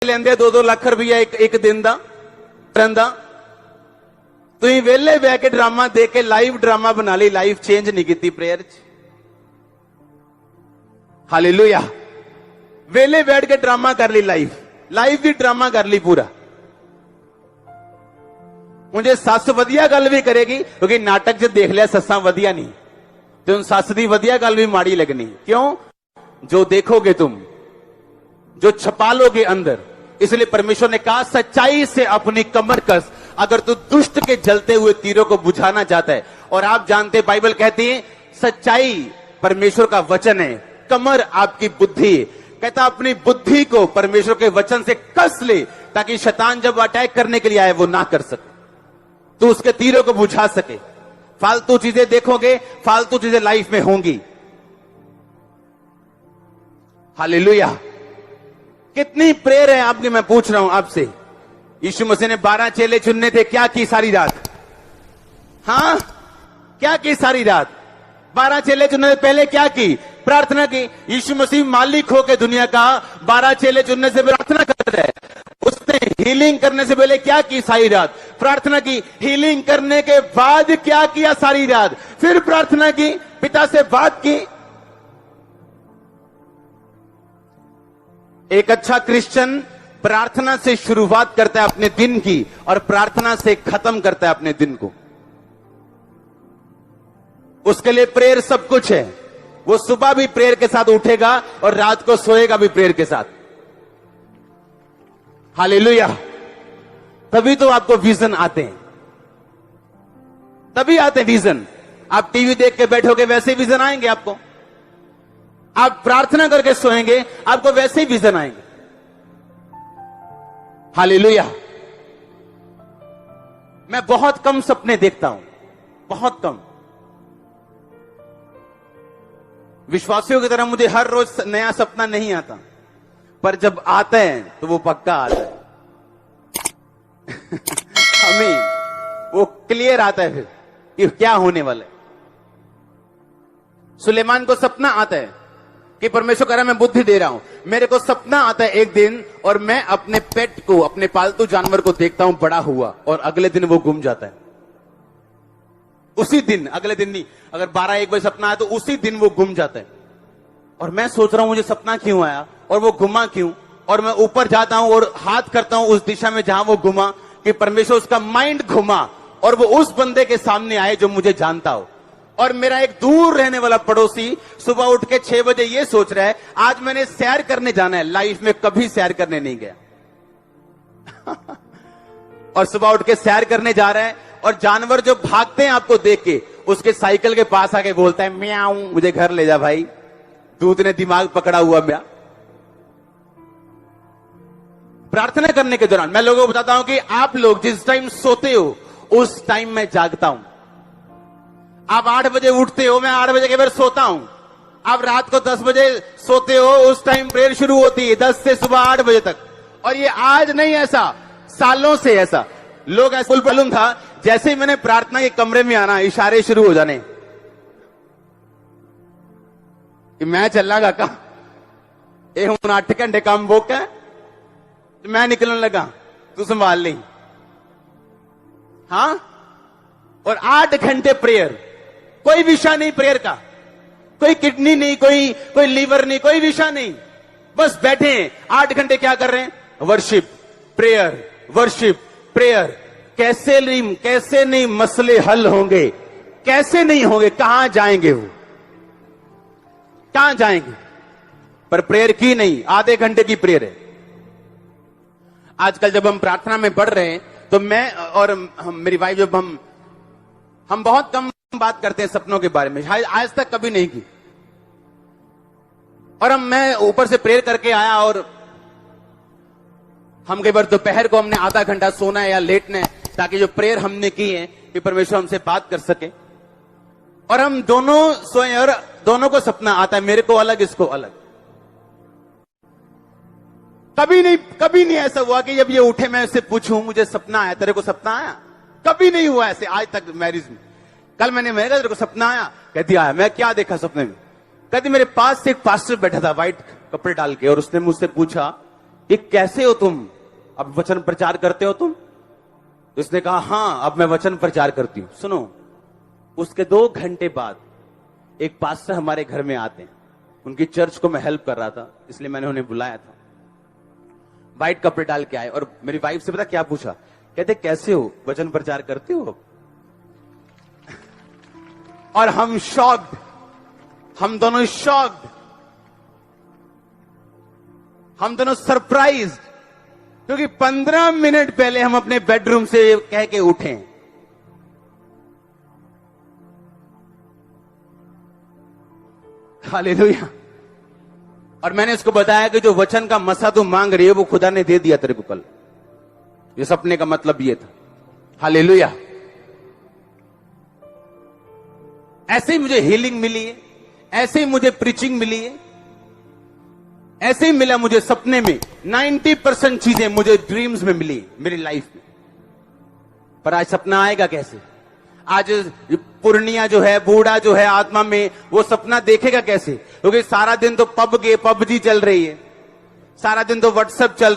ਲੈਂਦੇ 2-2 ਲੱਖ ਰੁਪਈਆ ਇੱਕ ਦਿਨ ਦਾ ਰਹਿੰਦਾ। ਤੁਸੀਂ ਵਿਹਲੇ ਬਹਿ ਕੇ ਡਰਾਮਾ ਦੇਖ ਕੇ ਲਾਈਵ ਡਰਾਮਾ ਬਣਾ ਲਈ, ਲਾਈਫ ਚੇਂਜ ਨਹੀਂ ਕੀਤੀ ਪ੍ਰੇਅਰ 'ਚ। ਹਾਲੇਲੂਇਆ। ਵਿਹਲੇ ਬੈਠ ਕੇ ਡਰਾਮਾ ਕਰ ਲਈ, ਲਾਈਫ ਵੀ ਡਰਾਮਾ ਕਰ ਲਈ ਪੂਰਾ। ਹੁਣ ਜੇ ਸੱਸ ਵਧੀਆ ਗੱਲ ਵੀ ਕਰੇਗੀ, ਕਿਉਂਕਿ ਨਾਟਕ 'ਚ ਦੇਖ ਲਿਆ ਸੱਸਾਂ ਵਧੀਆ ਨਹੀਂ, ਤੇ ਹੁਣ ਸੱਸ ਦੀ ਵਧੀਆ ਗੱਲ ਵੀ ਮਾੜੀ लगनी। क्यों? जो देखोगे तुम, जो छपा लोगे अंदर। इसलिए परमेश्वर ने कहा सच्चाई से अपनी कमर कस। अगर तू दुष्ट के जलते हुए तीरों को बुझाना चाहता है, और आप जानते बाइबल कहती है सच्चाई परमेश्वर का वचन है, कमर आपकी बुद्धि। कहता अपनी बुद्धि को परमेश्वर के वचन से कस ले, ताकि शैतान जब अटैक करने के लिए आए वो ना कर सके, तो उसके तीरों को बुझा सके। फालतू चीजें देखोगे, फालतू चीजें लाइफ में होंगी। हालेलुया। कितनी प्रेयर है आपकी, मैं पूछ रहा हूं आपसे। यीशु मसीह ने 12 चेले चुनने थे, क्या की सारी रात? हां, क्या की सारी रात? 12 चेले चुनने से पहले क्या की? प्रार्थना की। यीशु मसीह मालिक होकर दुनिया का 12 चेले चुनने से प्रार्थना कर रहे हैं। उसने हीलिंग करने से पहले क्या की सारी रात? प्रार्थना की। हीलिंग करने के बाद क्या किया सारी रात? फिर प्रार्थना की, पिता से बात की। एक अच्छा क्रिश्चियन प्रार्थना से शुरुआत करता है अपने दिन की, और प्रार्थना से खत्म करता है अपने दिन को। उसके लिए प्रेयर सब कुछ है। वो सुबह भी प्रेयर के साथ उठेगा और रात को सोएगा भी प्रेयर के साथ। हालेलुया। तभी तो आपको विजन आते हैं, तभी आते हैं विजन। आप टीवी देख के बैठोगे, वैसे ही विजन आएंगे आपको। आप प्रार्थना करके सोएंगे, आपको वैसे ही विजन आएंगे। हालेलुया। मैं बहुत कम सपने देखता हूं, बहुत कम। विश्वासियों की तरह मुझे हर रोज नया सपना नहीं आता, पर जब आता है तो वो पक्का आता है। हमें वो क्लियर आता है फिर कि क्या होने वाला है। सुलेमान को सपना आता है कि परमेश्वर कह रहा है मैं बुद्धि दे रहा हूं। मेरे को सपना आता है एक दिन, और मैं अपने पेट को, अपने पालतू जानवर को देखता हूं बड़ा हुआ, और अगले दिन वो गुम जाता है। उसी दिन, अगले दिन नहीं, अगर 12-1 बजे सपना आया तो उसी दिन वो गुम जाता है। और मैं सोच रहा हूं मुझे सपना क्यों आया और वो गुमा क्यों, और मैं ऊपर जाता हूं और हाथ करता हूं उस दिशा में जहां वो गुमा, कि परमेश्वर उसका माइंड घुमा और वो उस बंदे के सामने आए जो मुझे जानता हो। और मेरा एक दूर रहने वाला पड़ोसी सुबह उठ के 6 बजे ये सोच रहा है आज मैंने सैर करने जाना है। लाइफ में कभी सैर करने नहीं गया और सुबह उठ के सैर करने जा रहा है, और जानवर जो भागते हैं आपको देख के, उसके साइकिल के पास आके बोलता है म्याऊं, मुझे घर ले जा भाई, दूध ने दिमाग पकड़ा हुआ म्या। प्रार्थना करने के दौरान मैं लोगों को बताता हूं कि आप लोग जिस टाइम सोते हो उस टाइम मैं जागता हूं। आप 8 बजे उठते हो, मैं 8 बजे के बाद सोता हूं। आप रात को 10 बजे सोते हो, उस टाइम प्रेयर शुरू होती है 10 से सुबह 8 बजे तक। और ये आज नहीं, ऐसा सालों से ऐसा। लोग ऐसा मालूम था, जैसे ही मैंने प्रार्थना के कमरे में आना, इशारे शुरू हो जाने कि मैं चलना काका, ये हूं 8 घंटे काम बोक है, मैं निकलने लगा, तू संभाल ली। हाँ, और 8 घंटे प्रेयर, कोई विषय नहीं प्रेयर का, कोई किडनी नहीं, कोई लीवर नहीं, कोई विषय नहीं, बस बैठे हैं 8 घंटे क्या कर रहे हैं? Worship, prayer, worship, prayer. कैसे नहीं मसले हल होंगे, कैसे नहीं होंगे, कहां जाएंगे वो, कहां जाएंगे? पर प्रेयर की नहीं, आधे घंटे की प्रेयर है। आजकल जब हम प्रार्थना में बढ़ रहे हैं तो मैं और मेरी वाइफ, जब हम बहुत कम बात करते हैं सपनों के बारे में, आज तक कभी नहीं की। और मैं ऊपर से प्रेयर करके आया, और हम कई बार दोपहर को हमने आधा घंटा सोना है या लेटना है, ताकि जो प्रेयर हमने की है कि परमेश्वर हमसे बात कर सके। और हम दोनों सोए, और दोनों को सपना आता है, मेरे को अलग, इसको अलग। कभी नहीं ऐसा हुआ कि जब ये उठे मैं उससे पूछूं मुझे सपना आया, तेरे को सपना आया? कभी नहीं हुआ ऐसे आज तक मैरिज में। कल मैंने कहा तेरे को सपना आया? कहती आया। मैं क्या देखा सपने में? कहती मेरे पास से एक पास्टर बैठा था व्हाइट कपड़े डाल के, और उसने मुझसे पूछा कि कैसे हो तुम, अब वचन प्रचार करते हो तुम? उसने कहा हां, अब मैं वचन प्रचार करती हूं। सुनो, उसके 2 घंटे बाद एक पास्टर हमारे घर में आते हैं। उनकी चर्च को मैं हेल्प कर रहा था, इसलिए मैंने उन्हें बुलाया था। व्हाइट कपड़े डाल के आए और मेरी वाइफ से पता क्या पूछा, कहते कैसे हो, वचन प्रचार करते हो? और हम शॉक्ड, हम दोनों शॉक्ड, हम दोनों सरप्राइज्ड, क्योंकि 15 मिनट पहले हम अपने बेडरूम से कह के उठे। हालेलुया। और मैंने इसको बताया कि जो वचन का मसा तू मांग रही है वो खुदा ने दे दिया तेरे को कल। ये सपने का मतलब ये था। हालेलुया। ऐसे ही मुझे हीलिंग मिली है, ऐसे ही मुझे प्रीचिंग मिली है, ऐसे ही मिला मुझे सपने में। 90% चीजें मुझे ड्रीम्स में मिली मेरी लाइफ में। पर आज सपना आएगा कैसे? आज पूर्णिया जो है, बूढ़ा जो है आत्मा में, वो सपना देखेगा कैसे? क्योंकि सारा दिन तो पबजी चल रही है, सारा दिन तो व्हाट्सएप चल